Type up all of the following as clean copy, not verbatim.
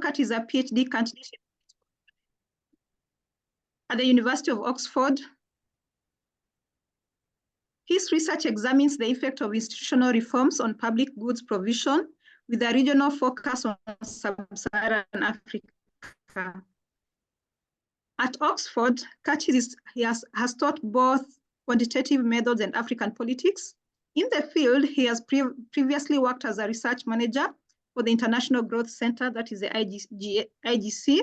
Lockart is a PhD candidate at the University of Oxford. His research examines the effect of institutional reforms on public goods provision with a regional focus on sub-Saharan Africa. At Oxford, Curtis has taught both quantitative methods and African politics. In the field, he has previously worked as a research manager for the International Growth Center, that is the IGC,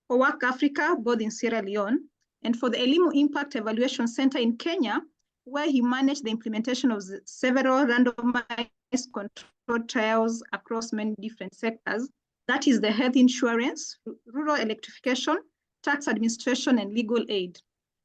for Work Africa, both in Sierra Leone, and for the Elimu Impact Evaluation Center in Kenya, where he managed the implementation of several randomized controlled trials across many different sectors. That is the health insurance, rural electrification, tax administration, and legal aid.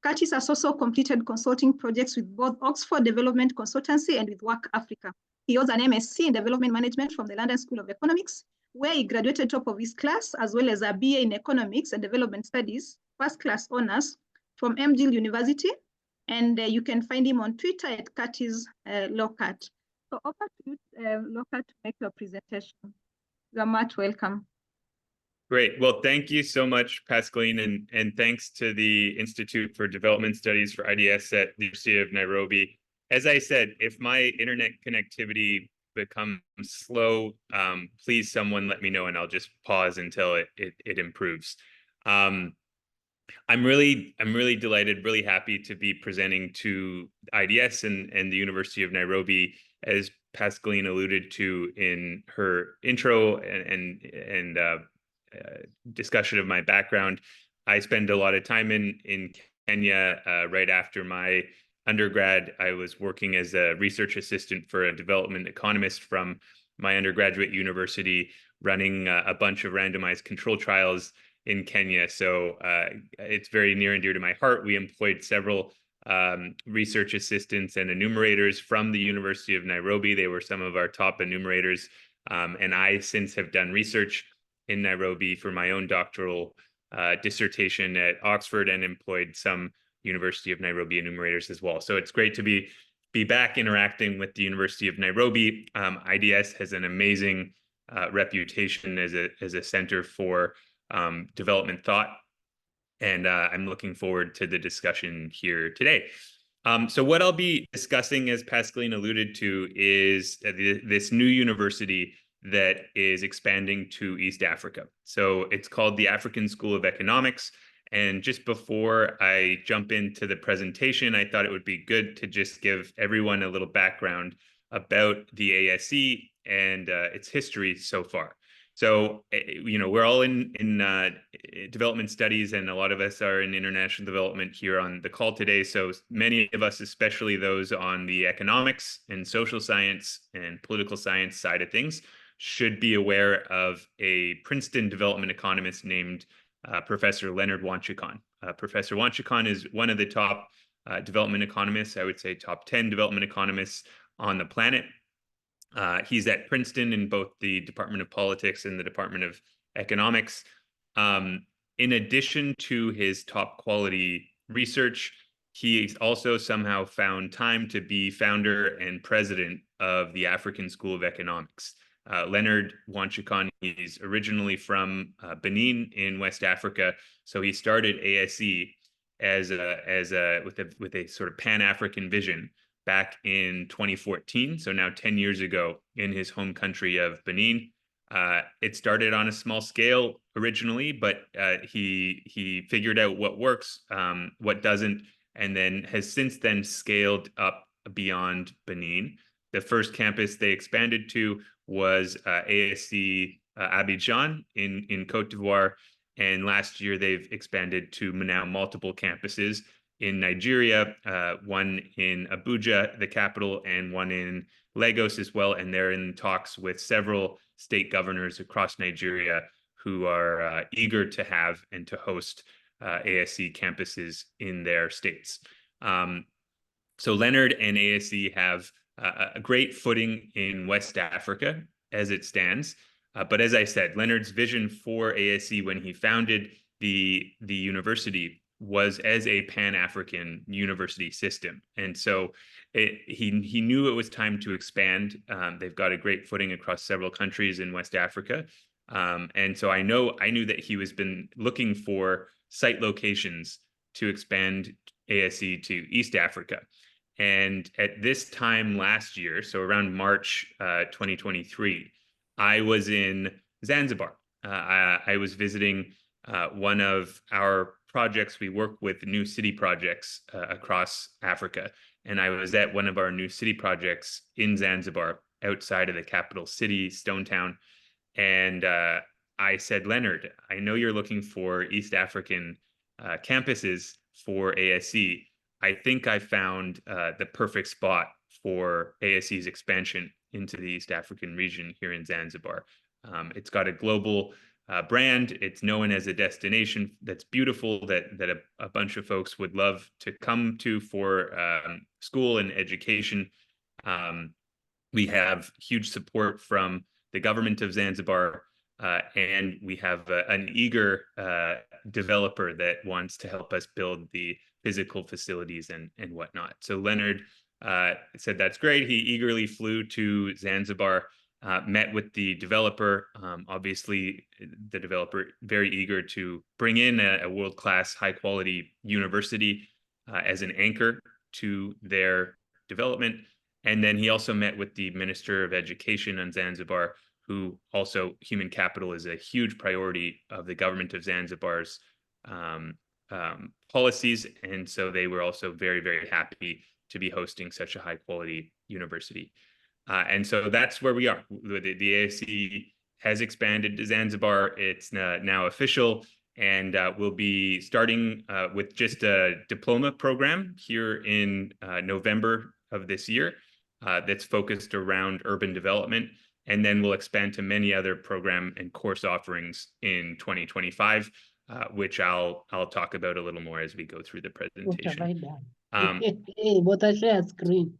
Curtis has also completed consulting projects with both Oxford Development Consultancy and with Work Africa. He holds an MSc in Development Management from the London School of Economics, where he graduated top of his class, as well as a BA in Economics and Development Studies, first class honors from MGill University. And you can find him on Twitter at Curtis Lockart. So over to you, Lockart, to make your presentation. You are much welcome. Great. Well, thank you so much, Pascaline, and thanks to the Institute for Development Studies for IDS at the University of Nairobi. As I said, if my internet connectivity becomes slow, please someone let me know and I'll just pause until it improves. I'm really delighted, really happy to be presenting to IDS and the University of Nairobi, as Pascaline alluded to in her intro and discussion of my background. I spend a lot of time in Kenya. Right after my undergrad, I was working as a research assistant for a development economist from my undergraduate university, running a bunch of randomized control trials in Kenya. So it's very near and dear to my heart. We employed several research assistants and enumerators from the University of Nairobi. They were some of our top enumerators. And I since have done research in Nairobi for my own doctoral dissertation at Oxford and employed some University of Nairobi enumerators as well. So it's great to be back interacting with the University of Nairobi. IDS has an amazing reputation as a center for development thought. And I'm looking forward to the discussion here today. So what I'll be discussing, as Pascaline alluded to, is this new university that is expanding to East Africa. So it's called the African School of Economics. And just before I jump into the presentation, I thought it would be good to just give everyone a little background about the ASE and its history so far. So, we're all in development studies, and a lot of us are in international development here on the call today. So many of us, especially those on the economics and social science and political science side of things, should be aware of a Princeton development economist named Professor Leonard Wanchikon. Professor Wanchikon is one of the top development economists, I would say top 10 development economists on the planet. He's at Princeton in both the Department of Politics and the Department of Economics. In addition to his top quality research, he also somehow found time to be founder and president of the African School of Economics. Leonard Wanchikon, he's originally from Benin in West Africa. So he started ASE with a sort of Pan-African vision back in 2014. So now 10 years ago in his home country of Benin. It started on a small scale originally, but he figured out what works, what doesn't, and then has since then scaled up beyond Benin. The first campus they expanded to was ASE Abidjan in Cote d'Ivoire. And last year, they've expanded to now multiple campuses in Nigeria, one in Abuja, the capital, and one in Lagos as well. And they're in talks with several state governors across Nigeria who are eager to have and to host ASE campuses in their states. So Leonard and ASE have a great footing in West Africa as it stands. But as I said, Leonard's vision for ASE when he founded the university was as a Pan-African university system. And so he knew it was time to expand. They've got a great footing across several countries in West Africa. And so I knew that he was been looking for site locations to expand ASE to East Africa. And at this time last year, so around March 2023, I was in Zanzibar. I was visiting one of our projects. We work with new city projects across Africa. And I was at one of our new city projects in Zanzibar, outside of the capital city, Stone Town. And I said, Leonard, I know you're looking for East African campuses for ASE. I think I found the perfect spot for ASE's expansion into the East African region here in Zanzibar. It's got a global brand. It's known as a destination that's beautiful, that a bunch of folks would love to come to for school and education. We have huge support from the government of Zanzibar, and we have an eager developer that wants to help us build the physical facilities and whatnot. So Leonard said, that's great. He eagerly flew to Zanzibar, met with the developer. Obviously, the developer very eager to bring in a world-class, high-quality university as an anchor to their development. And then he also met with the Minister of Education on Zanzibar, who also, human capital is a huge priority of the government of Zanzibar's policies. And so they were also very, very happy to be hosting such a high quality university. And so that's where we are. The ASE has expanded to Zanzibar. It's now official, and we'll be starting with just a diploma program here in November of this year that's focused around urban development. And then we'll expand to many other program and course offerings in 2025, which I'll talk about a little more as we go through the presentation. Screen.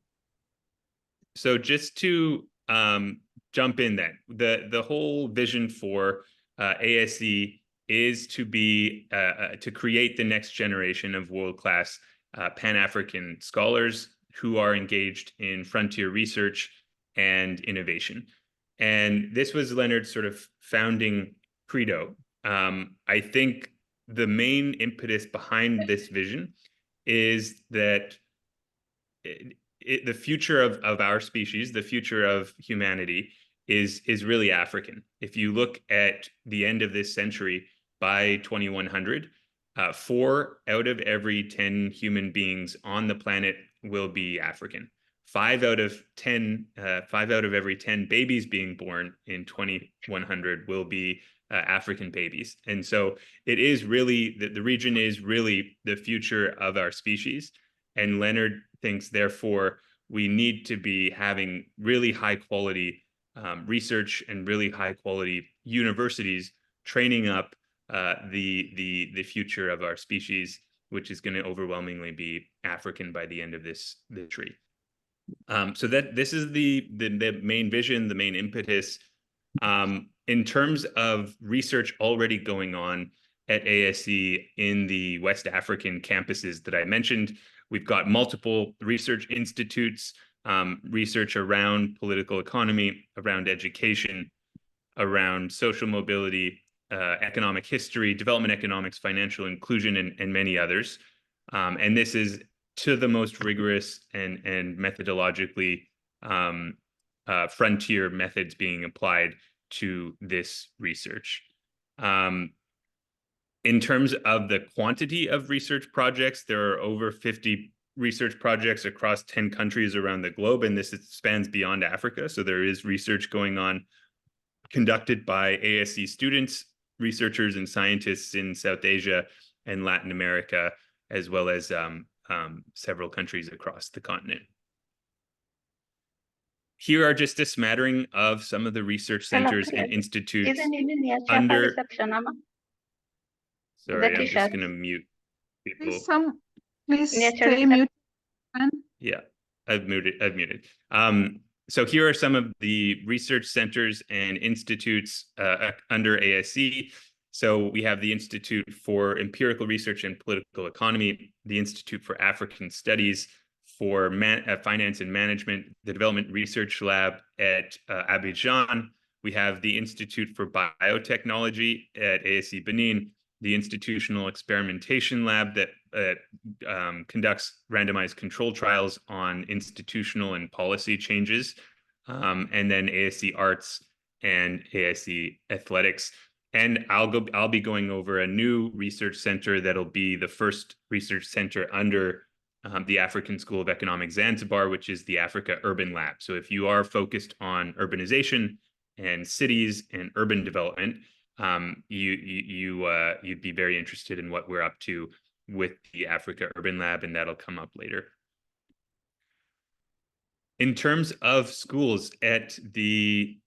So just to jump in then, the whole vision for ASE is to be to create the next generation of world-class Pan-African scholars who are engaged in frontier research and innovation. And this was Leonard's sort of founding credo. I think the main impetus behind this vision is that the future of our species, the future of humanity, is really African. If you look at the end of this century, by 2100, 4 out of every 10 human beings on the planet will be African. 5 out of every 10 babies being born in 2100 will be African babies. And so it is really, the region is really the future of our species. And Leonard thinks, therefore, we need to be having really high quality research and really high quality universities training up the future of our species, which is going to overwhelmingly be African by the end of this century. So that this is the main vision, the main impetus. In terms of research already going on at ASE in the West African campuses that I mentioned, we've got multiple research institutes, research around political economy, around education, around social mobility, economic history, development economics, financial inclusion, and many others. And this is to the most rigorous and methodologically frontier methods being applied to this research. In terms of the quantity of research projects, there are over 50 research projects across 10 countries around the globe, and this spans beyond Africa. So there is research going on conducted by ASE students, researchers, and scientists in South Asia and Latin America, as well as several countries across the continent. Here are just a smattering of some of the research centers and institutes under... Sorry, I'm just going to mute people. Please stay muted. Yeah, I've muted. So here are some of the research centers and institutes under ASE. So we have the Institute for Empirical Research and Political Economy, the Institute for African Studies, for Finance and Management, the Development Research Lab at Abidjan. We have the Institute for Biotechnology at ASE Benin, the Institutional Experimentation Lab that conducts randomized control trials on institutional and policy changes, and then ASE Arts and ASE Athletics. And I'll be going over a new research center that'll be the first research center under the African School of Economics Zanzibar, which is the Africa Urban Lab. So if you are focused on urbanization and cities and urban development, you'd be very interested in what we're up to with the Africa Urban Lab, and that'll come up later. In terms of schools at the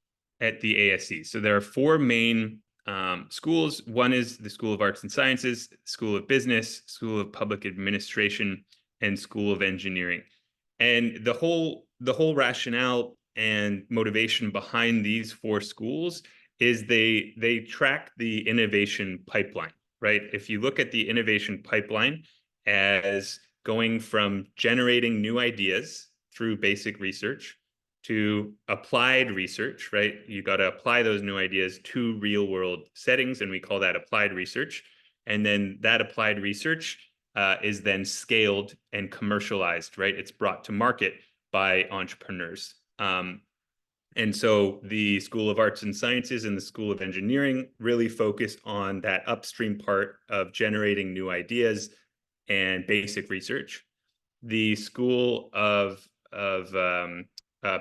ASE, so there are four main schools. One is the School of Arts and Sciences, School of Business, School of Public Administration, and School of Engineering. And the whole rationale and motivation behind these four schools is they track the innovation pipeline, right? If you look at the innovation pipeline as going from generating new ideas through basic research to applied research, right? You got to apply those new ideas to real world settings, and we call that applied research. And then that applied research is then scaled and commercialized, right? It's brought to market by entrepreneurs. And so the School of Arts and Sciences and the School of Engineering really focus on that upstream part of generating new ideas and basic research. The School of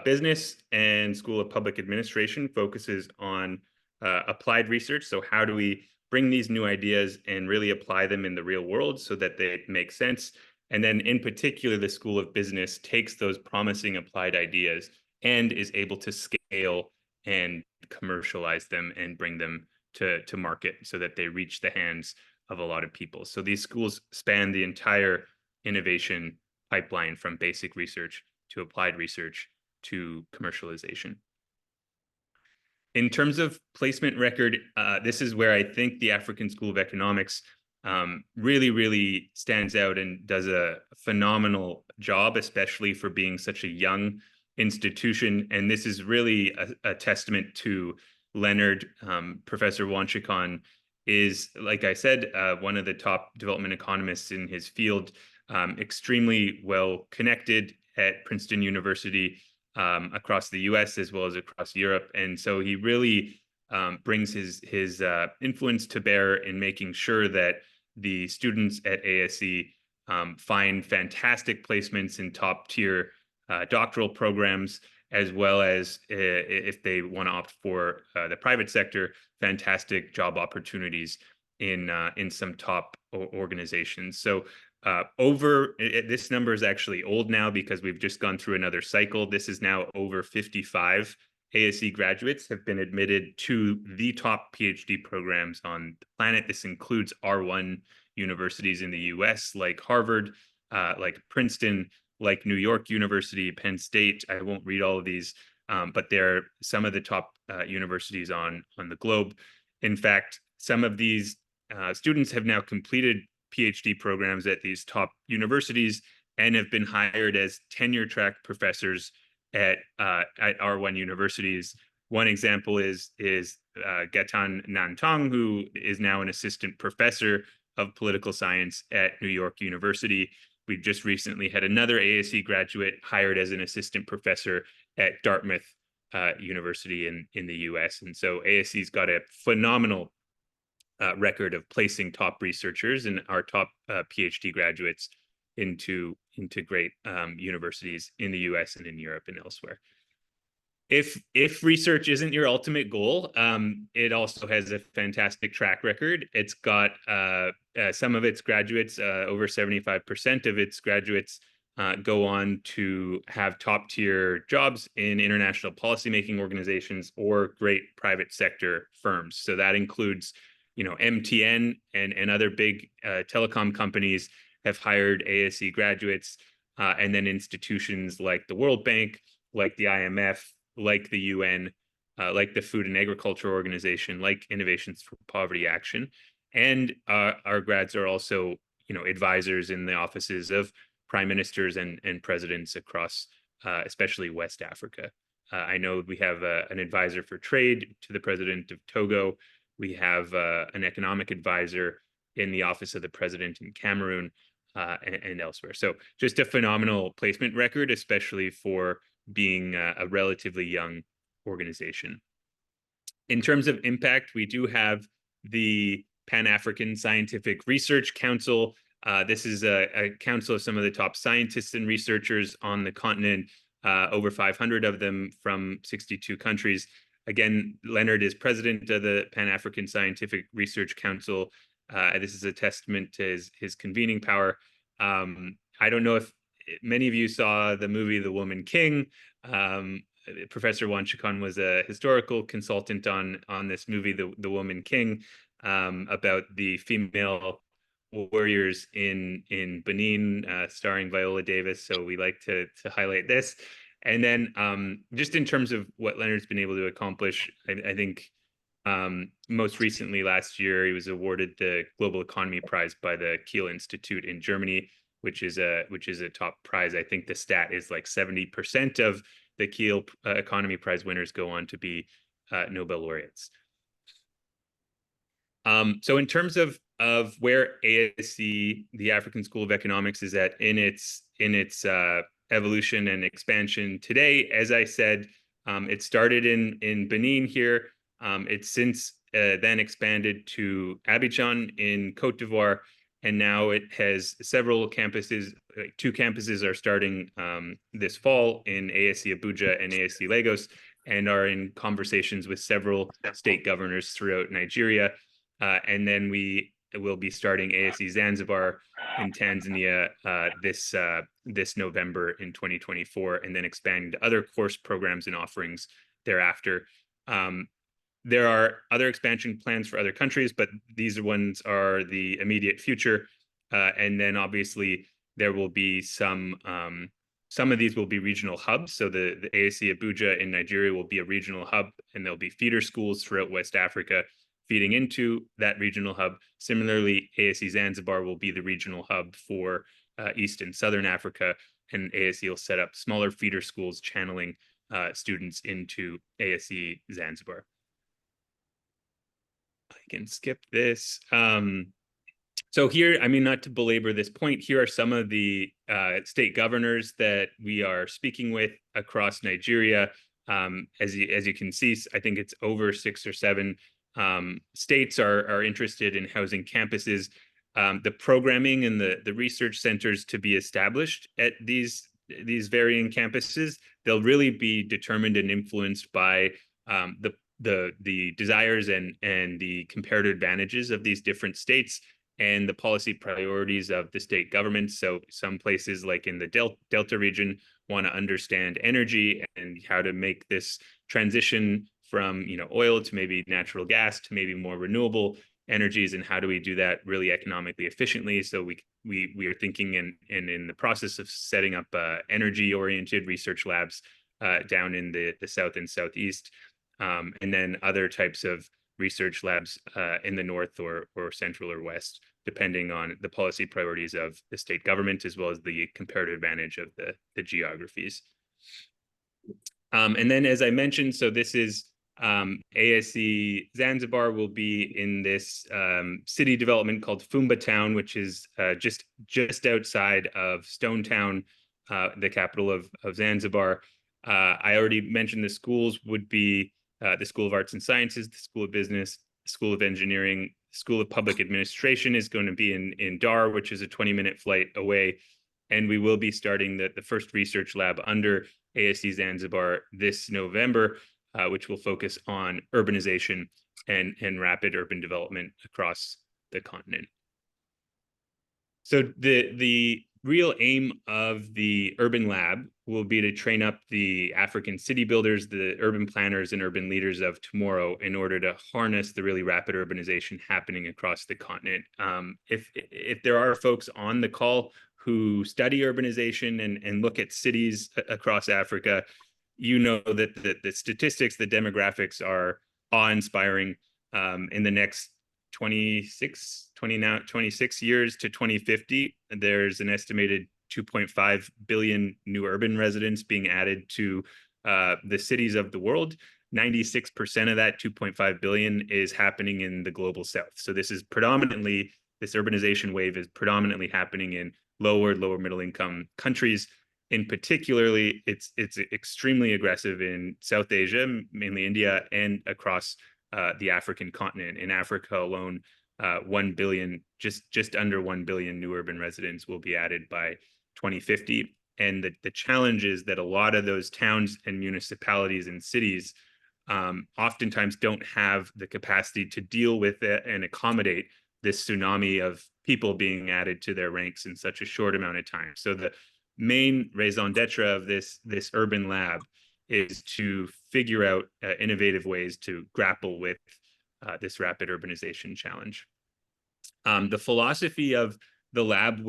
Business and School of Public Administration focuses on applied research. So how do we bring these new ideas and really apply them in the real world so that they make sense? And then in particular, the School of Business takes those promising applied ideas and is able to scale and commercialize them and bring them to market so that they reach the hands of a lot of people. So these schools span the entire innovation pipeline from basic research to applied research to commercialization. In terms of placement record, this is where I think the African School of Economics really stands out and does a phenomenal job, especially for being such a young institution. And this is really a testament to Leonard. Professor Wanchikon is, like I said, one of the top development economists in his field, extremely well connected at Princeton University, across the US as well as across Europe. And so he really brings his influence to bear in making sure that the students at ASE find fantastic placements in top tier doctoral programs, as well as if they want to opt for the private sector, fantastic job opportunities in some top organizations. So this number is actually old now because we've just gone through another cycle. This is now over 55 ASE graduates have been admitted to the top PhD programs on the planet. This includes R1 universities in the US, like Harvard, like Princeton, like New York University, Penn State. I won't read all of these, but they're some of the top universities on the globe. In fact, some of these students have now completed PhD programs at these top universities and have been hired as tenure track professors at R1 universities. One example is Gatan Nantong, who is now an assistant professor of political science at New York University. We've just recently had another ASE graduate hired as an assistant professor at Dartmouth University in the US. And so ASE's got a phenomenal record of placing top researchers and our top PhD graduates into great universities in the US and in Europe and elsewhere. If research isn't your ultimate goal, it also has a fantastic track record. It's got some of its graduates, over 75% of its graduates go on to have top tier jobs in international policymaking organizations or great private sector firms. So that includes, MTN and other big telecom companies have hired ASE graduates, and then institutions like the World Bank, like the IMF, like the UN, like the Food and Agriculture Organization, like Innovations for Poverty Action. And our grads are also, advisors in the offices of prime ministers and presidents across, especially West Africa. I know we have an advisor for trade to the president of Togo. We have an economic advisor in the office of the president in Cameroon and elsewhere. So just a phenomenal placement record, especially for being a relatively young organization. In terms of impact, we do have the Pan-African Scientific Research Council. This is a council of some of the top scientists and researchers on the continent, over 500 of them from 62 countries. Again, Leonard is president of the Pan-African Scientific Research Council. This is a testament to his convening power. I don't know if many of you saw the movie The Woman King. Professor Wanchikon was a historical consultant on this movie, The Woman King, about the female warriors in Benin, starring Viola Davis. So we like to highlight this. And then just in terms of what Leonard's been able to accomplish, I think most recently last year, he was awarded the Global Economy Prize by the Kiel Institute in Germany, which is a top prize. I think the stat is like 70% of the Kiel Economy Prize winners go on to be Nobel laureates. So in terms of where ASE, the African School of Economics, is at in its evolution and expansion today, as I said, it started in Benin here. It's since then expanded to Abidjan in Cote d'Ivoire, and now it has several campuses. Two campuses are starting this fall in ASE Abuja and ASE Lagos, and are in conversations with several state governors throughout Nigeria. And then we will be starting ASE Zanzibar in Tanzania this November in 2024, and then expanding to other course programs and offerings thereafter. There are other expansion plans for other countries, but these ones are the immediate future. And then obviously there will be some of these will be regional hubs. So the ASE Abuja in Nigeria will be a regional hub, and there'll be feeder schools throughout West Africa feeding into that regional hub. Similarly, ASE Zanzibar will be the regional hub for East and Southern Africa, and ASE will set up smaller feeder schools channeling students into ASE Zanzibar. I can skip this. So here, I mean, not to belabor this point, here are some of the state governors that we are speaking with across Nigeria. As you can see, I think it's over 6 or 7 states are interested in housing campuses. The programming and the research centers to be established at these varying campuses, they'll really be determined and influenced by the desires and the comparative advantages of these different states and the policy priorities of the state governments. So some places like in the Delta region want to understand energy and how to make this transition from oil to maybe natural gas to maybe more renewable energies, and how do we do that really economically efficiently. So we are thinking and in the process of setting up energy oriented research labs down in the south and southeast, and then other types of research labs in the north or central or west, depending on the policy priorities of the state government, as well as the comparative advantage of the geographies. And then, as I mentioned, so this is ASE Zanzibar will be in this city development called Fumba Town, which is just outside of Stone Town, the capital of Zanzibar. I already mentioned the schools would be the School of Arts and Sciences, the School of Business, the School of Engineering, School of Public Administration is going to be in Dar, which is a 20-minute flight away. And we will be starting the first research lab under ASE Zanzibar this November, which will focus on urbanization and rapid urban development across the continent. So the real aim of the urban lab will be to train up the African city builders, the urban planners and urban leaders of tomorrow in order to harness the really rapid urbanization happening across the continent. If there are folks on the call who study urbanization and look at cities across Africa, you know that the statistics, the demographics are awe-inspiring. In the next 26 years to 2050, there's an estimated 2.5 billion new urban residents being added to the cities of the world, 96% of that 2.5 billion is happening in the global south. So this urbanization wave is predominantly happening in lower middle income countries. In particularly, it's extremely aggressive in South Asia, mainly India, and across the African continent. In Africa alone, 1 billion, just under 1 billion new urban residents will be added by 2050. And the challenge is that a lot of those towns and municipalities and cities oftentimes don't have the capacity to deal with it and accommodate this tsunami of people being added to their ranks in such a short amount of time. So the main raison d'etre of this urban lab is to figure out innovative ways to grapple with this rapid urbanization challenge. The philosophy of the lab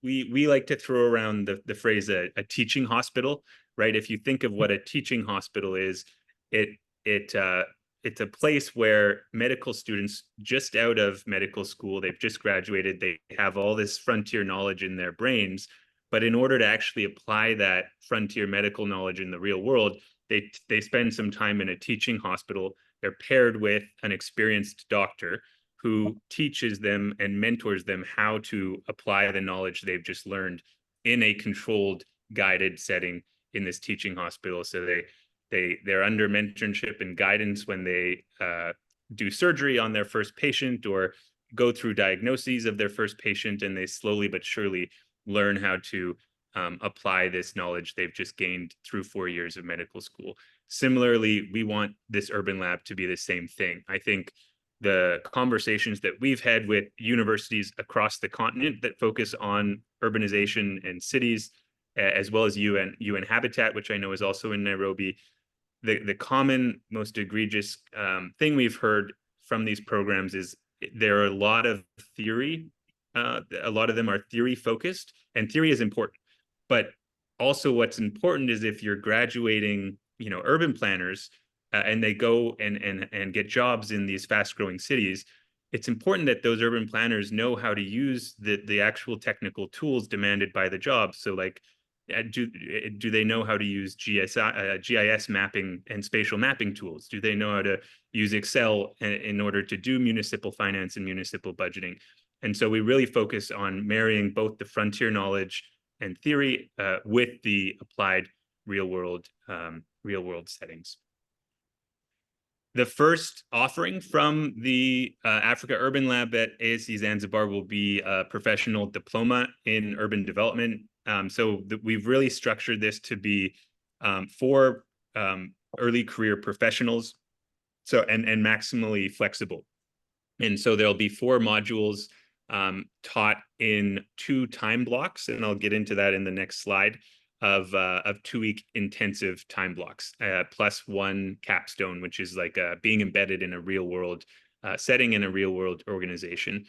we like to throw around the phrase a teaching hospital, right? If you think of what a teaching hospital is, it's a place where medical students just out of medical school, they've just graduated, they have all this frontier knowledge in their brains, but in order to actually apply that frontier medical knowledge in the real world, they spend some time in a teaching hospital. They're paired with an experienced doctor who teaches them and mentors them how to apply the knowledge they've just learned in a controlled, guided setting in this teaching hospital. So they're under mentorship and guidance when they do surgery on their first patient or go through diagnoses of their first patient, and they slowly but surely learn how to apply this knowledge they've just gained through 4 years of medical school. Similarly, we want this urban lab to be the same thing. I think the conversations that we've had with universities across the continent that focus on urbanization and cities, as well as UN Habitat, which I know is also in Nairobi, the common, most egregious thing we've heard from these programs is there are a lot of theory. A lot of them are theory focused, and theory is important. But also what's important is if you're graduating, urban planners and they go and get jobs in these fast growing cities, it's important that those urban planners know how to use the actual technical tools demanded by the job. So like, do they know how to use GIS mapping and spatial mapping tools? Do they know how to use Excel in order to do municipal finance and municipal budgeting? And so we really focus on marrying both the frontier knowledge and theory with the applied real world settings. The first offering from the Africa Urban Lab at ASC Zanzibar will be a professional diploma in urban development. We've really structured this to be for early career professionals, and maximally flexible. And so there'll be 4 modules taught in 2 time blocks, and I'll get into that in the next slide, of 2-week intensive time blocks, plus 1 capstone, which is like being embedded in a real world setting in a real world organization.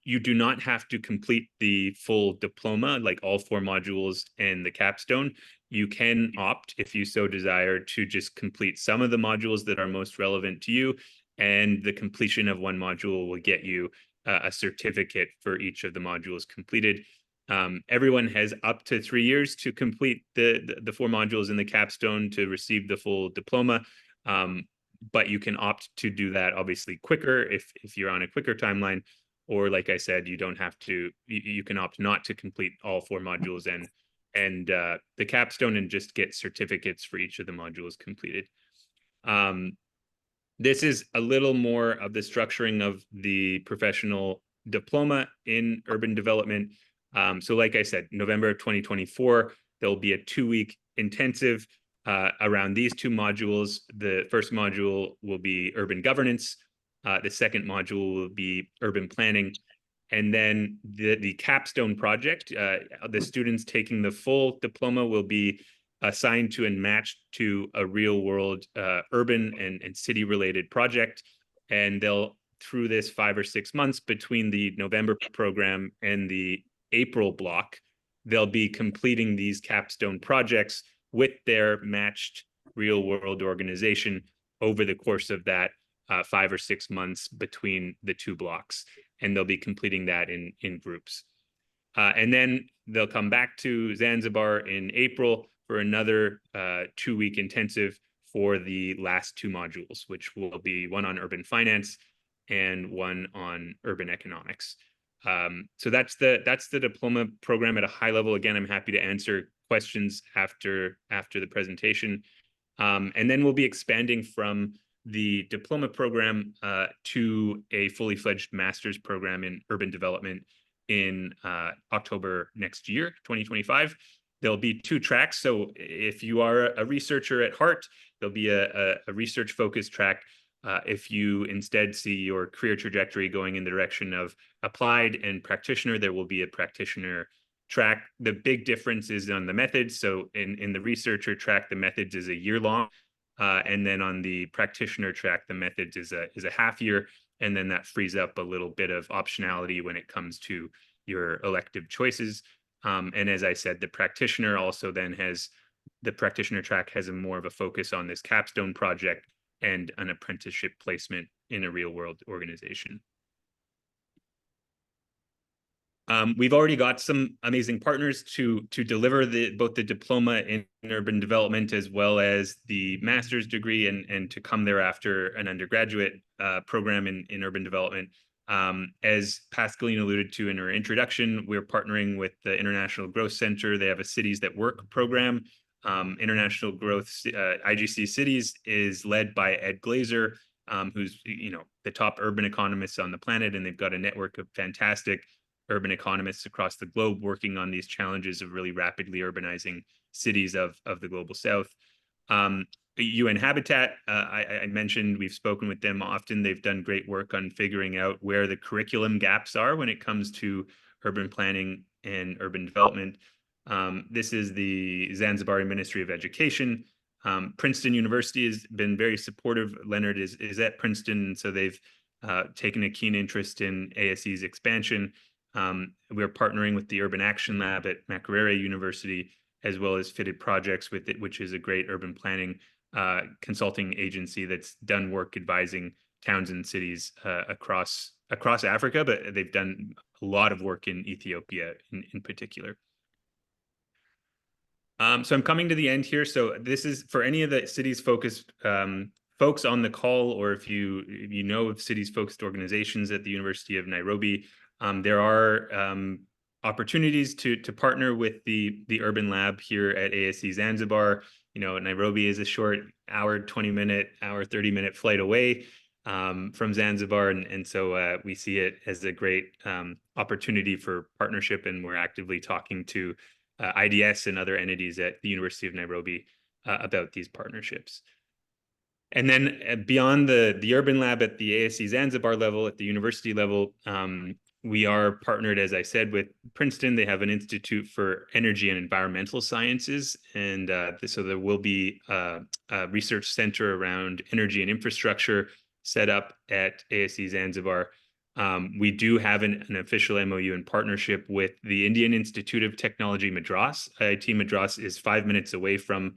You do not have to complete the full diploma, like all 4 modules and the capstone. You can opt, if you so desire, to just complete some of the modules that are most relevant to you, and the completion of 1 module will get you a certificate for each of the modules completed. Everyone has up to 3 years to complete the 4 modules in the capstone to receive the full diploma. But you can opt to do that obviously quicker if you're on a quicker timeline, or like I said, you don't have to. You can opt not to complete all 4 modules and the capstone, and just get certificates for each of the modules completed. This is a little more of the structuring of the professional diploma in urban development. So like I said, November of 2024, there'll be a 2-week intensive around these 2 modules. The first module will be urban governance. The second module will be urban planning. And then the capstone project, the students taking the full diploma will be assigned to and matched to a real world urban and city related project. And they'll, through this 5 or 6 months between the November program and the April block, they'll be completing these capstone projects with their matched real world organization over the course of that 5 or 6 months between the 2 blocks. And they'll be completing that in groups. And then they'll come back to Zanzibar in April for another 2-week intensive for the last 2 modules, which will be one on urban finance and one on urban economics. So that's the diploma program at a high level. Again, I'm happy to answer questions after the presentation. And then we'll be expanding from the diploma program to a fully fledged master's program in urban development in October next year, 2025. There'll be 2 tracks. So if you are a researcher at heart, there'll be a research focused track. If you instead see your career trajectory going in the direction of applied and practitioner, there will be a practitioner track. The big difference is on the methods. So in the researcher track, the methods is a year long. And then on the practitioner track, the methods is a half year. And then that frees up a little bit of optionality when it comes to your elective choices. And as I said, the practitioner also then the practitioner track has a more of a focus on this capstone project and an apprenticeship placement in a real world organization. We've already got some amazing partners to deliver both the diploma in urban development as well as the master's degree and to come thereafter an undergraduate program in urban development. As Pascaline alluded to in her introduction, we're partnering with the International Growth Center. They have a Cities That Work program. International Growth IGC Cities is led by Ed Glazer, who's the top urban economist on the planet, and they've got a network of fantastic urban economists across the globe working on these challenges of really rapidly urbanizing cities of the global south. UN Habitat, I mentioned, we've spoken with them often. They've done great work on figuring out where the curriculum gaps are when it comes to urban planning and urban development. This is the Zanzibar Ministry of Education. Princeton University has been very supportive. Leonard is at Princeton, so they've taken a keen interest in ASE's expansion. We're partnering with the Urban Action Lab at Makerere University, as well as Fitted Projects with it, which is a great urban planning consulting agency that's done work advising towns and cities across Africa, but they've done a lot of work in Ethiopia in particular. So I'm coming to the end here. So this is for any of the cities focused folks on the call, or if you know of cities focused organizations at the University of Nairobi, there are opportunities to partner with the Urban Lab here at ASE Zanzibar. Nairobi is a short hour, 30-minute flight away from Zanzibar. And so we see it as a great opportunity for partnership, and we're actively talking to IDS and other entities at the University of Nairobi about these partnerships. And then beyond the Urban Lab at the ASE Zanzibar level, at the university level, we are partnered, as I said, with Princeton. They have an Institute for Energy and Environmental Sciences. And so there will be a research center around energy and infrastructure set up at ASE Zanzibar. We do have an official MOU in partnership with the Indian Institute of Technology, Madras. IIT Madras is 5 minutes away from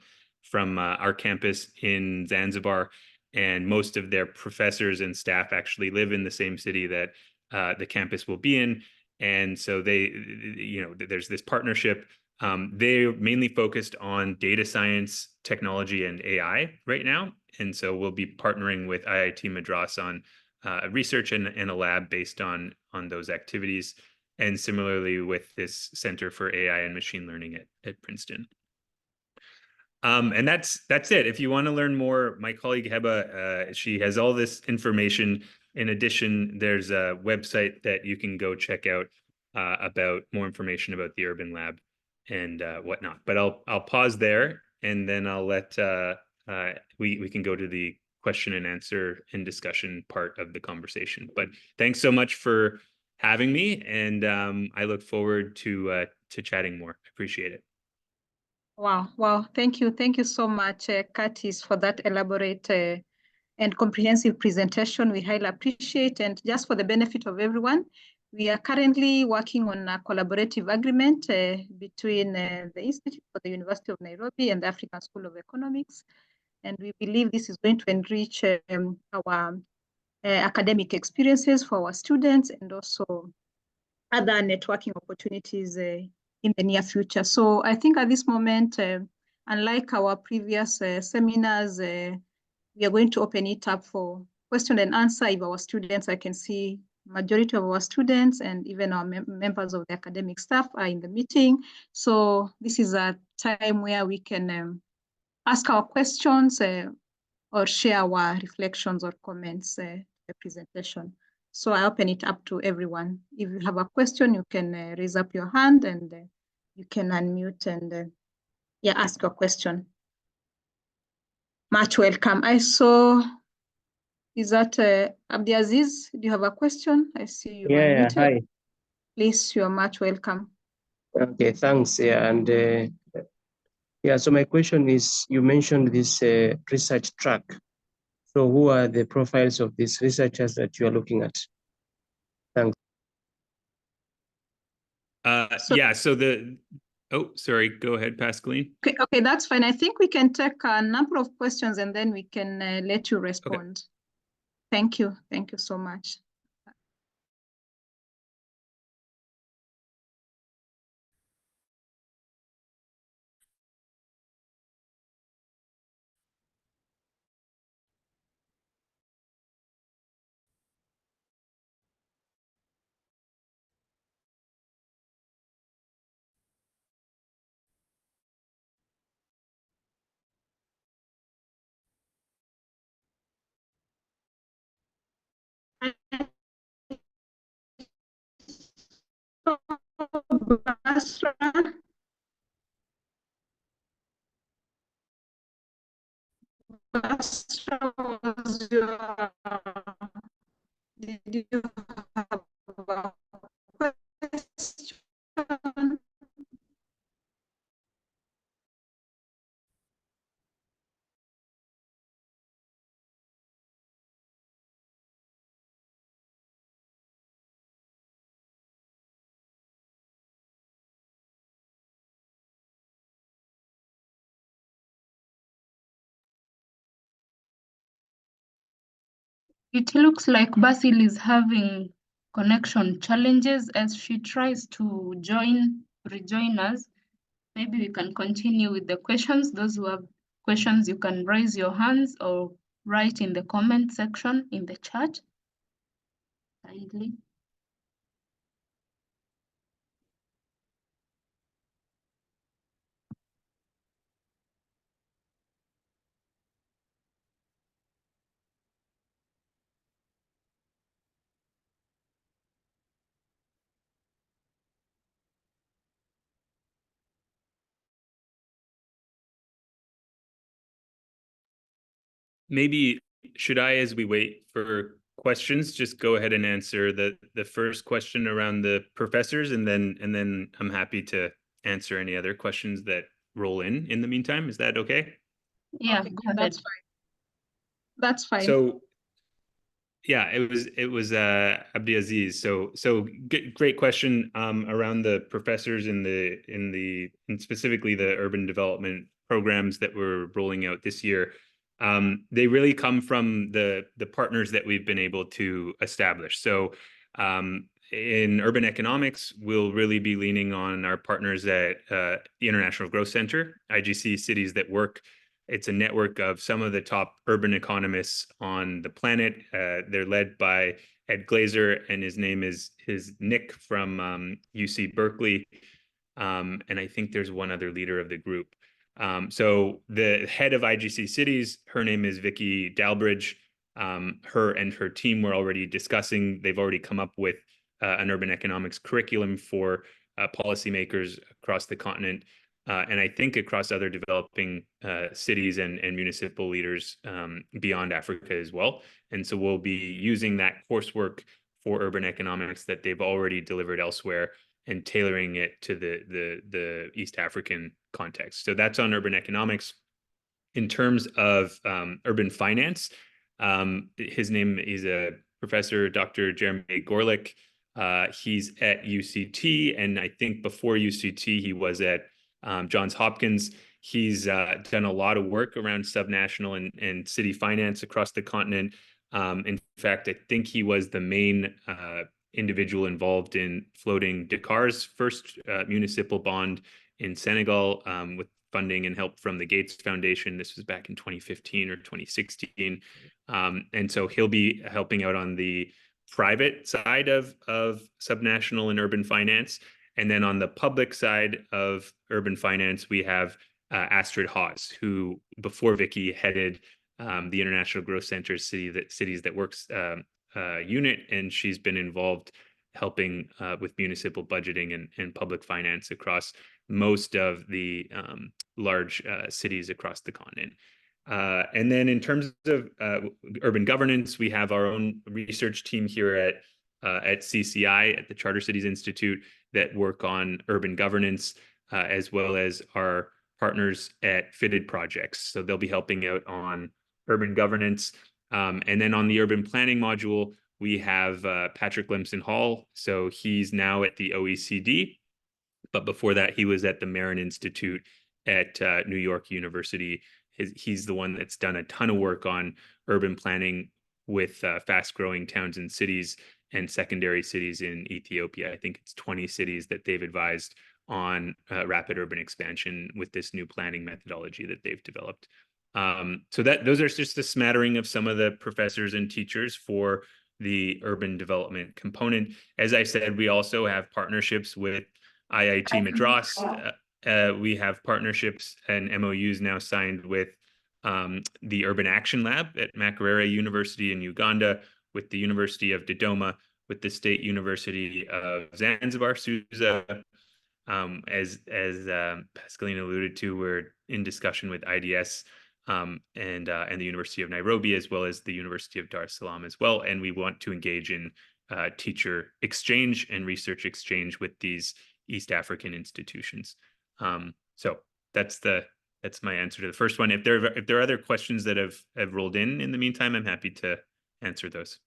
our campus in Zanzibar, and most of their professors and staff actually live in the same city that the campus will be in. And so there's this partnership. They're mainly focused on data science, technology, and AI right now. And so we'll be partnering with IIT Madras on research and a lab based on those activities. And similarly with this Center for AI and Machine Learning at Princeton. And that's it. If you want to learn more, my colleague Heba, she has all this information. In addition, there's a website that you can go check out about more information about the Urban Lab and whatnot. But I'll pause there, and then I'll let we can go to the question and answer and discussion part of the conversation. But thanks so much for having me, and I look forward to chatting more. I appreciate it. Wow. Thank you so much, Curtis, for that elaborate and comprehensive presentation. We highly appreciate. And just for the benefit of everyone, we are currently working on a collaborative agreement between the Institute for the University of Nairobi and the African School of Economics. And we believe this is going to enrich our academic experiences for our students, and also other networking opportunities in the near future. So I think at this moment, unlike our previous seminars, we are going to open it up for question and answer if our students, I can see majority of our students and even our members of the academic staff are in the meeting. So this is a time where we can ask our questions or share our reflections or comments the presentation. So I open it up to everyone. If you have a question, you can raise up your hand and you can unmute and yeah, ask your question. Much welcome. I saw, is that Abdiaziz? Do you have a question? I see you unmuted. Hi. Please, you're much welcome. Okay, thanks. Yeah, and yeah, so my question is, you mentioned this research track. So who are the profiles of these researchers that you are looking at? Thanks. Oh, sorry, go ahead, Pascaline. Okay, that's fine. I think we can take a number of questions and then we can let you respond. Okay. Thank you. Thank you so much. Basra. Basra was your, did you have a question? It looks like Basil is having connection challenges as she tries to rejoin us. Maybe we can continue with the questions. Those who have questions, you can raise your hands or write in the comment section in the chat. Kindly. Maybe should I, as we wait for questions, just go ahead and answer the first question around the professors, and then I'm happy to answer any other questions that roll in the meantime. Is that okay? Yeah, okay, go ahead. that's fine. That's fine. So yeah, it was Abdiaziz. So great question around the professors and specifically the urban development programs that we're rolling out this year. They really come from the partners that we've been able to establish. So in urban economics, we'll really be leaning on our partners at the International Growth Center, IGC Cities that Work. It's a network of some of the top urban economists on the planet. They're led by Ed Glazer, and his name is Nick from UC Berkeley. And I think there's one other leader of the group. So the head of IGC Cities, her name is Vicky Dalbridge. Her and her team were already discussing, they've already come up with an urban economics curriculum for policymakers across the continent. And I think across other developing cities and municipal leaders beyond Africa as well. And so we'll be using that coursework for urban economics that they've already delivered elsewhere and tailoring it to the East African context. So that's on urban economics. In terms of urban finance, his name is a professor, Dr. Jeremy Gorlick. He's at UCT, and I think before UCT, he was at Johns Hopkins. He's done a lot of work around subnational and city finance across the continent. In fact, I think he was the main individual involved in floating Dakar's first municipal bond in Senegal with funding and help from the Gates Foundation. This was back in 2015 or 2016. And so he'll be helping out on the private side of subnational and urban finance. And then on the public side of urban finance, we have Astrid Hawes, who before Vicky headed the International Growth Center Cities That Works unit, and she's been involved helping with municipal budgeting and public finance across most of the large cities across the continent. And then in terms of urban governance, we have our own research team here at CCI, at the Charter Cities Institute, that work on urban governance, as well as our partners at Fitted Projects. So they'll be helping out on urban governance. And then on the urban planning module, we have Patrick Lemson-Hall. So he's now at the OECD, but before that, he was at the Marin Institute at New York University. He's the one that's done a ton of work on urban planning with fast-growing towns and cities and secondary cities in Ethiopia. I think it's 20 cities that they've advised on rapid urban expansion with this new planning methodology that they've developed. So those are just a smattering of some of the professors and teachers for the urban development component. As I said, we also have partnerships with IIT Madras. We have partnerships and MOUs now signed with the Urban Action Lab at Makerere University in Uganda, with the University of Dodoma, with the State University of Zanzibar, Susa. As Pascaline alluded to, we're in discussion with IDS and the University of Nairobi, as well as the University of Dar es Salaam as well. And we want to engage in teacher exchange and research exchange with these East African institutions. So that's my answer to the first one. If there are other questions that have rolled in the meantime, I'm happy to answer those.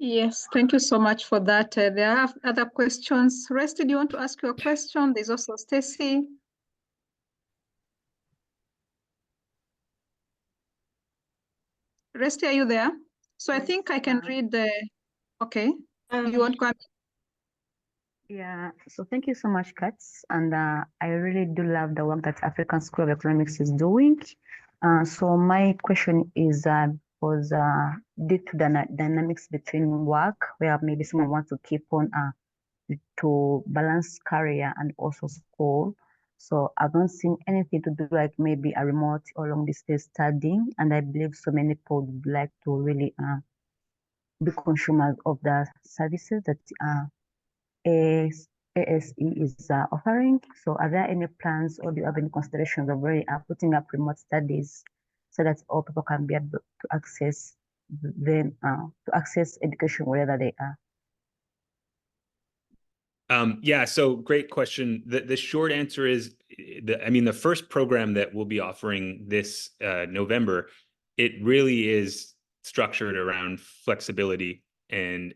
Yes, thank you so much for that. There are other questions. Rusty, do you want to ask your question? There's also Stacy. Rusty, are you there? So I think I can read the, okay. You want to come? Yeah, so thank you so much, Katz. And I really do love the work that African School of Economics is doing. So my question is, was due to the dynamics between work, where maybe someone wants to keep on to balance career and also school. So I don't see anything to do like maybe a remote or long distance studying. And I believe so many people would like to really be consumers of the services that ASE is offering. So are there any plans, or do you have any considerations of really putting up remote studies so that all people can be able to access them, to access education wherever they are? Yeah, so great question. The short answer is, the first program that we'll be offering this November, it really is structured around flexibility and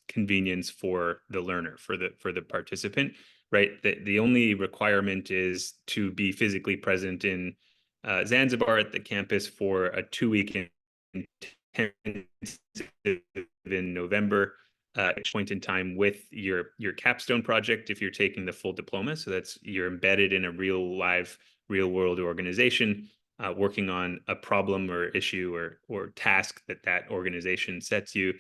convenience for the learner, for the participant, right? The only requirement is to be physically present in Zanzibar at the campus for a 2-week intensive in November. At a point in time with your capstone project, if you're taking the full diploma. So that's, you're embedded in a real world organization, working on a problem or issue or task that organization sets you.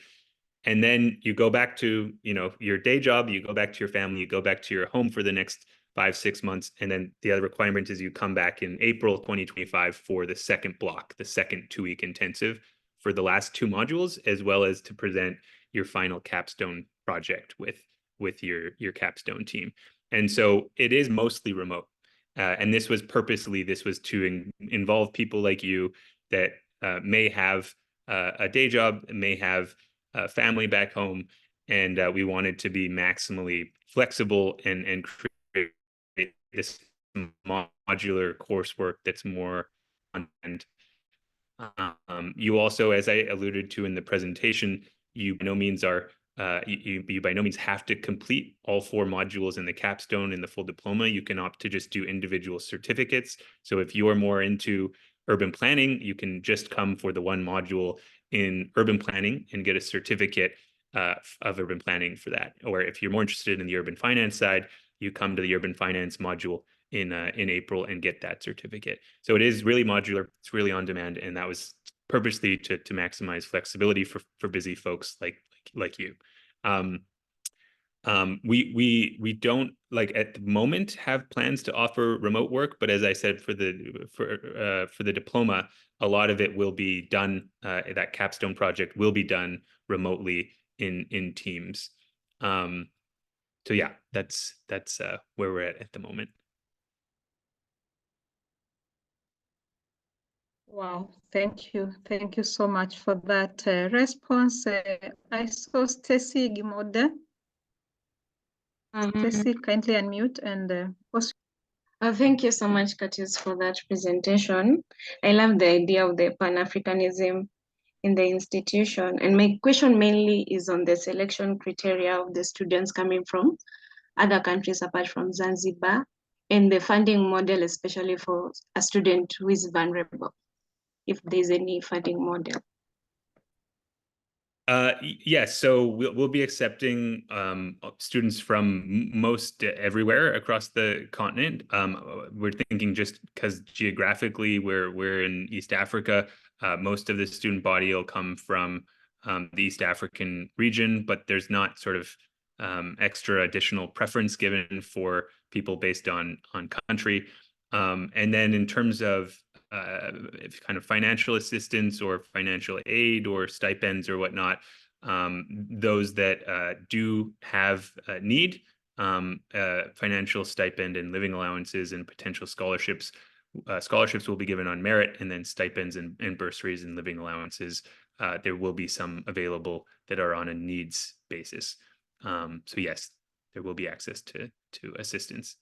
And then you go back to, your day job, you go back to your family, you go back to your home for the next 5-6 months. And then the other requirement is you come back in April 2025 for the second block, the second 2-week intensive for the last 2 modules, as well as to present your final capstone project with your capstone team. And so it is mostly remote. And this was to involve people like you that may have a day job, may have a family back home, and we wanted to be maximally flexible and create this modular coursework that's more on-demand. You also, as I alluded to in the presentation, you by no means have to complete all 4 modules in the capstone in the full diploma. You can opt to just do individual certificates. So if you're more into urban planning, you can just come for the 1 module in urban planning and get a certificate of urban planning for that. Or if you're more interested in the urban finance side, you come to the urban finance module in April and get that certificate. So it is really modular. It's really on demand, and that was purposely to maximize flexibility for busy folks like you. We don't, like, at the moment have plans to offer remote work, but as I said, for the diploma, a lot of it will be done. That capstone project will be done remotely in teams. So yeah, that's where we're at the moment. Wow, thank you. Thank you so much for that response. I saw Stacy Gimode. Stacy, kindly unmute and post. Thank you so much, Curtis, for that presentation. I love the idea of the Pan-Africanism in the institution. And my question mainly is on the selection criteria of the students coming from other countries apart from Zanzibar, and the funding model, especially for a student who is vulnerable, if there's any funding model. Yes, so we'll be accepting students from most everywhere across the continent. We're thinking, just because geographically we're in East Africa, most of the student body will come from the East African region, but there's not sort of extra additional preference given for people based on country. And then in terms of kind of financial assistance or financial aid or stipends or whatnot, those that do have a need, financial stipend and living allowances and potential scholarships. Scholarships will be given on merit, and then stipends and bursaries and living allowances, there will be some available that are on a needs basis. So yes, there will be access to assistance.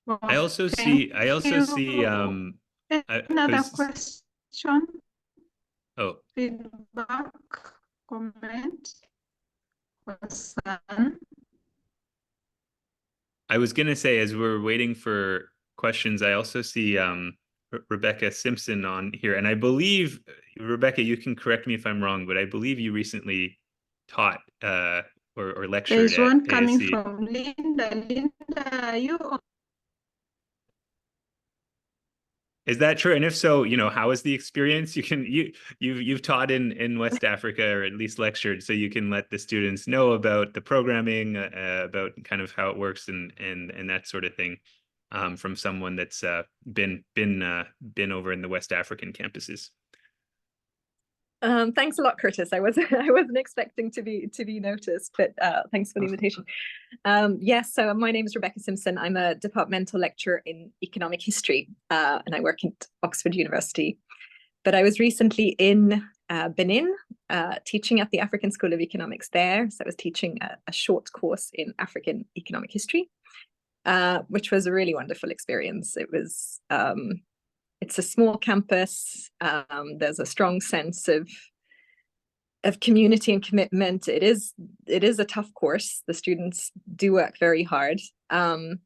Wow, I also see another question. Oh, Feedback, comment, concern. I was going to say, as we're waiting for questions, I also see Rebecca Simpson on here. And I believe, Rebecca, you can correct me if I'm wrong, but I believe you recently taught or lectured There's at one coming ASC. from Linda. Linda, are you on? Is that true? And if so, how is the experience? You've taught in West Africa, or at least lectured, so you can let the students know about the programming, about kind of how it works and that sort of thing, from someone that's been over in the West African campuses. Thanks a lot, Curtis. I wasn't expecting to be noticed, but thanks for the invitation. Yes, so my name is Rebecca Simpson. I'm a departmental lecturer in economic history, and I work at Oxford University. But I was recently in Benin, teaching at the African School of Economics there. So I was teaching a short course in African economic history, which was a really wonderful experience. It was it's a small campus. There's a strong sense of community and commitment. It is a tough course. The students do work very hard. But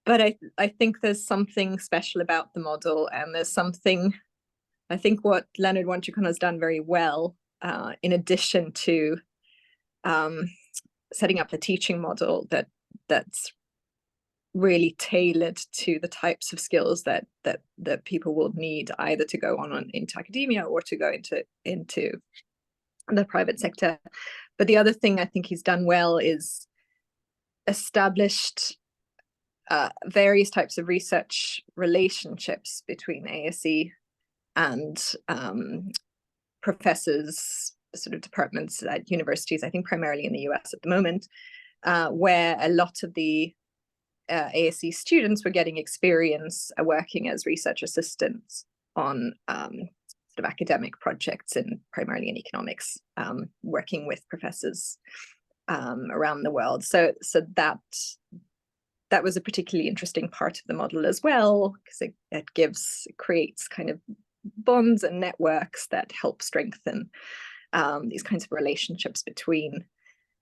I think there's something special about the model, and there's something, I think what Leonard Wanchukun has done very well, in addition to setting up a teaching model that's really tailored to the types of skills that people will need, either to go on into academia or to go into the private sector. But the other thing I think he's done well is established various types of research relationships between ASE and professors, sort of departments at universities, I think primarily in the US at the moment, where a lot of the ASE students were getting experience working as research assistants on sort of academic projects, and primarily in economics, working with professors around the world. So that was a particularly interesting part of the model as well, because it creates kind of bonds and networks that help strengthen these kinds of relationships between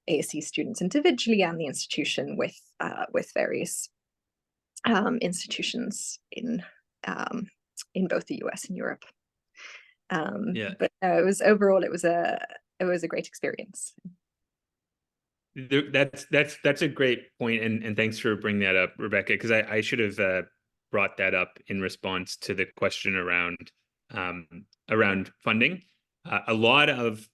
ASE students individually and the institution with various institutions in in both the US and Europe. Yeah. But it was overall, it was a great experience. That's a great point, and thanks for bringing that up, Rebecca, because I should have brought that up in response to the question around funding. A lot of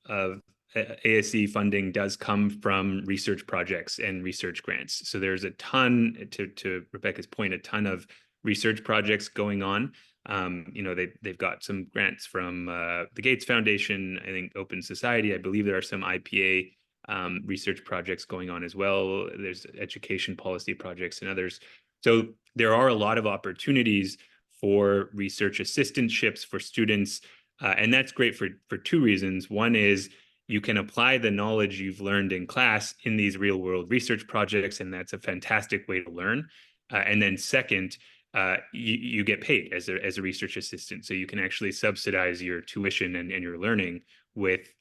ASC funding does come from research projects and research grants. So there's a ton, to Rebecca's point, a ton of research projects going on. You know, they've got some grants from the Gates Foundation, I think Open Society. I believe there are some IPA research projects going on as well. There's education policy projects and others. So there are a lot of opportunities for research assistantships for students. And that's great for two reasons. One is you can apply the knowledge you've learned in class in these real world research projects, and that's a fantastic way to learn. And then second, you get paid as a research assistant. So you can actually subsidize your tuition and your learning with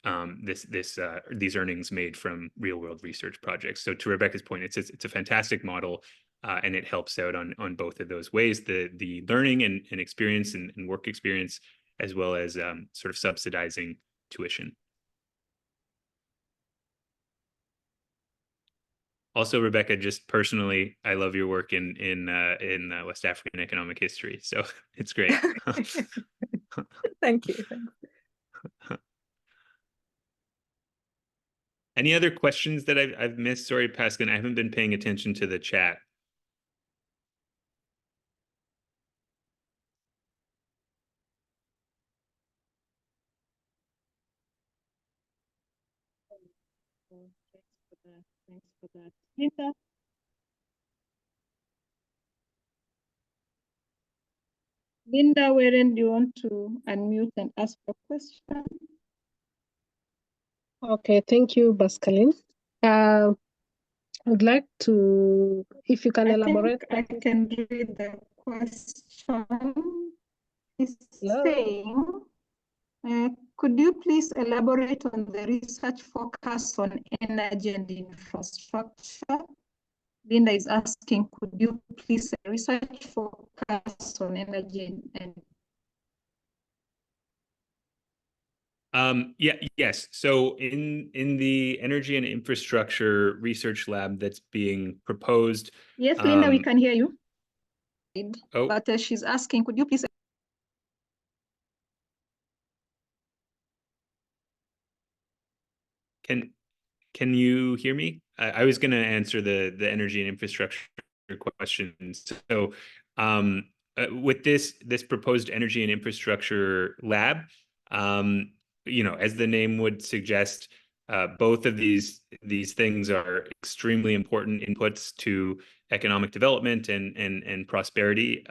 these earnings made from real world research projects. So to Rebecca's point, it's a fantastic model, and it helps out on both of those ways, the learning and experience and work experience, as well as sort of subsidizing tuition. Also, Rebecca, just personally, I love your work in West African economic history. So it's great. Thank you. Any other questions that I've missed? Sorry, Pascaline, I haven't been paying attention to the chat. Thanks for that. Linda? Linda, wherein do you want to unmute and ask a question? Okay, thank you, Pascaline. I would like to, if you can elaborate. I can read the question. It's saying, could you please elaborate on the research focus on energy and infrastructure? Linda is asking, could you please research focus on energy and yes. So in the energy and infrastructure research lab that's being proposed. Yes, Linda, we can hear you. Oh. But she's asking, could you please? Can you hear me? I was going to answer the energy and infrastructure questions. So with this proposed energy and infrastructure lab, you know, as the name would suggest, both of these things are extremely important inputs to economic development and prosperity.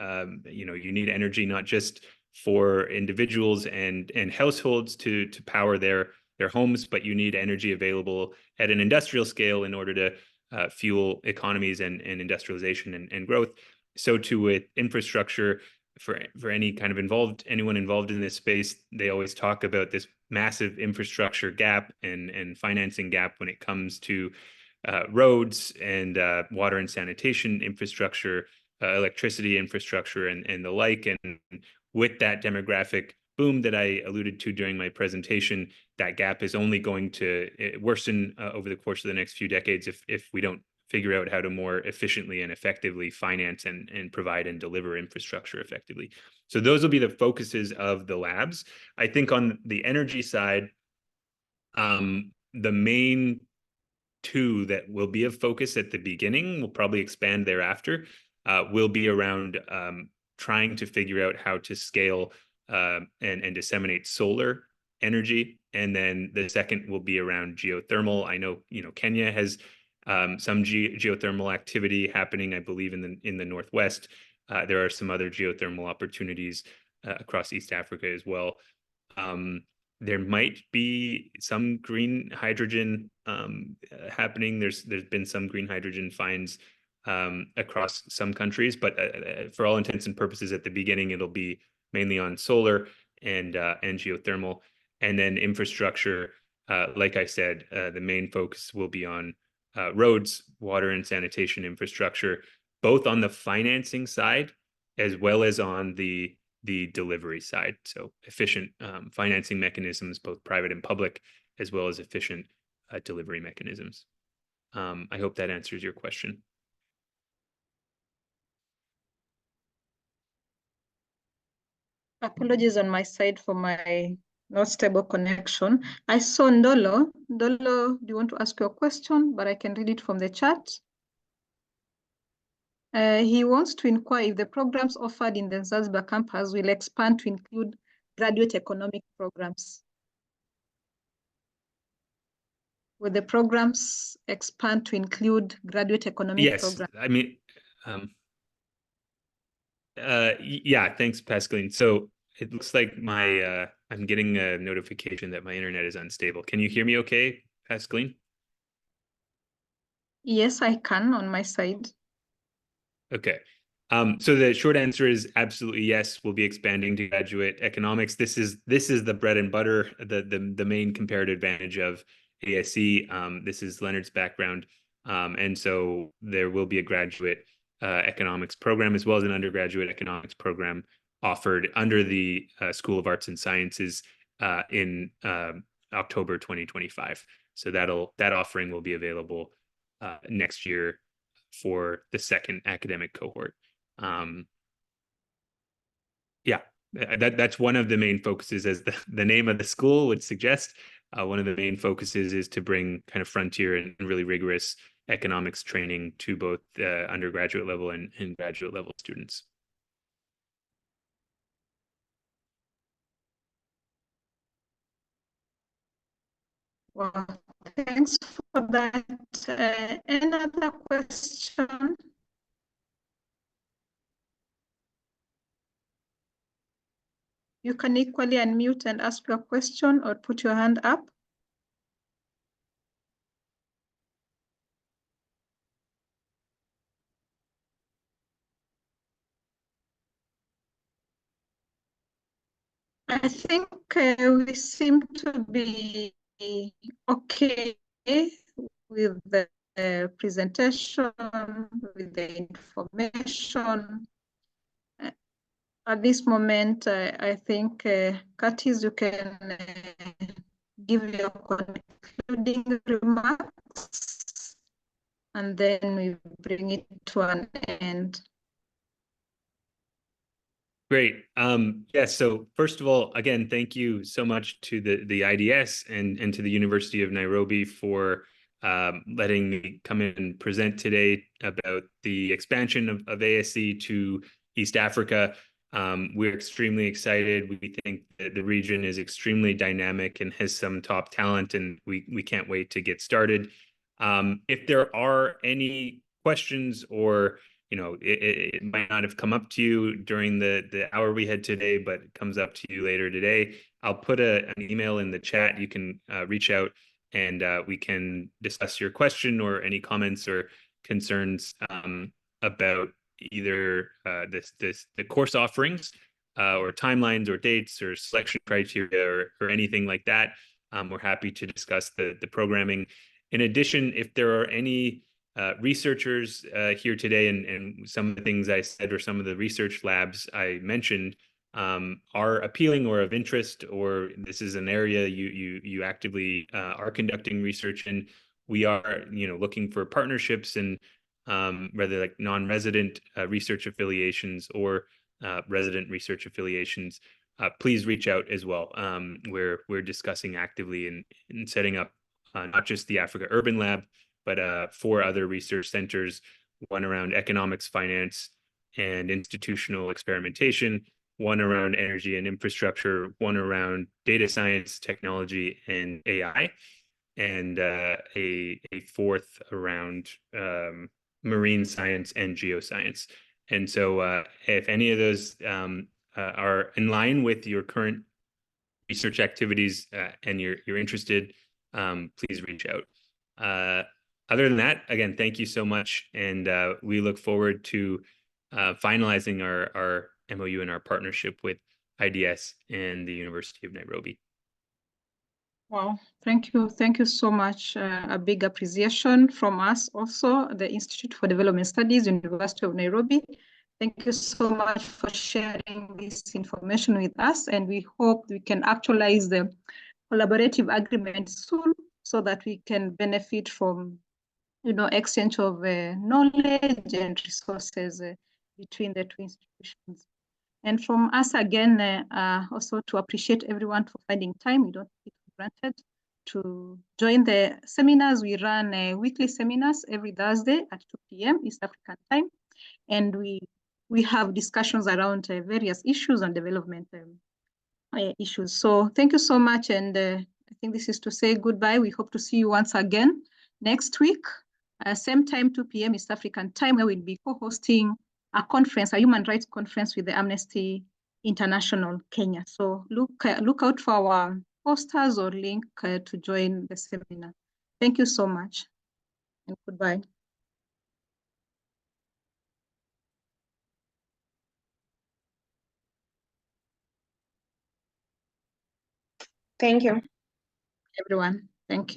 You know, you need energy not just for individuals and households to power their homes, but you need energy available at an industrial scale in order to fuel economies and industrialization and growth. So too with infrastructure, for any kind of anyone involved in this space, they always talk about this massive infrastructure gap and financing gap when it comes to roads and water and sanitation infrastructure, electricity infrastructure, and the like. And with that demographic boom that I alluded to during my presentation, that gap is only going to worsen over the course of the next few decades if we don't figure out how to more efficiently and effectively finance and provide and deliver infrastructure effectively. So those will be the focuses of the labs. I think on the energy side, the main two that will be of focus at the beginning, will probably expand thereafter, will be around trying to figure out how to scale and disseminate solar energy. And then the second will be around geothermal. I know, you know, Kenya has some geothermal activity happening, I believe, in the Northwest. There are some other geothermal opportunities across East Africa as well. There might be some green hydrogen happening. There's been some green hydrogen finds across some countries, but for all intents and purposes, at the beginning, it'll be mainly on solar and geothermal. And then infrastructure, like I said, the main focus will be on roads, water and sanitation infrastructure, both on the financing side, as well as on the the delivery side. So efficient financing mechanisms, both private and public, as well as efficient delivery mechanisms. I hope that answers your question. Apologies on my side for my not stable connection. I saw Ndolo. Ndolo, do you want to ask your question? But I can read it from the chat. He wants to inquire if the programs offered in the Zanzibar campus will expand to include graduate economic programs. Will the programs expand to include graduate economic programs? Yes, I mean, yeah, thanks, Pascaline. So it looks like my I'm getting a notification that my internet is unstable. Can you hear me okay, Pascaline? Yes, I can on my side. Okay. So the short answer is absolutely yes. We'll be expanding to graduate economics. This is the bread and butter, the main comparative advantage of ASE. This is Leonard's background, and so there will be a graduate economics program as well as an undergraduate economics program offered under the School of Arts and Sciences in October 2025. So that offering will be available next year for the second academic cohort. Yeah, that's one of the main focuses, as the name of the school would suggest. One of the main focuses is to bring kind of frontier and really rigorous economics training to both undergraduate level and graduate level students. Well, thanks for that. Another question? You can equally unmute and ask your question or put your hand up. I think we seem to be okay with the presentation, with the information. At this moment, I think, Curtis, you can give your concluding remarks, and then we bring it to an end. Great. Yes. So first of all, again, thank you so much to the IDS and to the University of Nairobi for letting me come in and present today about the expansion of ASE to East Africa. We're extremely excited. We think that the region is extremely dynamic and has some top talent, and we can't wait to get started. If there are any questions, or it might not have come up to you during the hour we had today, but it comes up to you later today, I'll put an email in the chat. You can reach out and we can discuss your question or any comments or concerns about either the course offerings or timelines or dates or selection criteria or anything like that. We're happy to discuss the programming. In addition, if there are any researchers here today, and some of the things I said or some of the research labs I mentioned are appealing or of interest, or this is an area you actively are conducting research in, we are looking for partnerships and whether like non-resident research affiliations or resident research affiliations. Please reach out as well. We're discussing actively in setting up not just the Africa Urban Lab, but 4 other research centers, one around economics, finance, and institutional experimentation, one around energy and infrastructure, one around data science, technology, and AI, and a 4th around marine science and geoscience. And so if any of those are in line with your current research activities and you're interested, please reach out. Other than that, again, thank you so much. And we look forward to finalizing our MOU and our partnership with IDS and the University of Nairobi. Wow, thank you. Thank you so much. A big appreciation from us also, the Institute for Development Studies, University of Nairobi. Thank you so much for sharing this information with us, and we hope we can actualize the collaborative agreement soon so that we can benefit from, exchange of knowledge and resources between the two institutions. And from us again, also to appreciate everyone for finding time. We don't take it for granted to join the seminars. We run weekly seminars every Thursday at 2 p.m. East African time. And we have discussions around various issues and development issues. So thank you so much. And I think this is to say goodbye. We hope to see you once again next week, same time, 2 p.m. East African time, where we'll be co-hosting a conference, a human rights conference with the Amnesty International Kenya. So look out for our posters or link to join the seminar. Thank you so much and goodbye. Thank you. Everyone, thank you.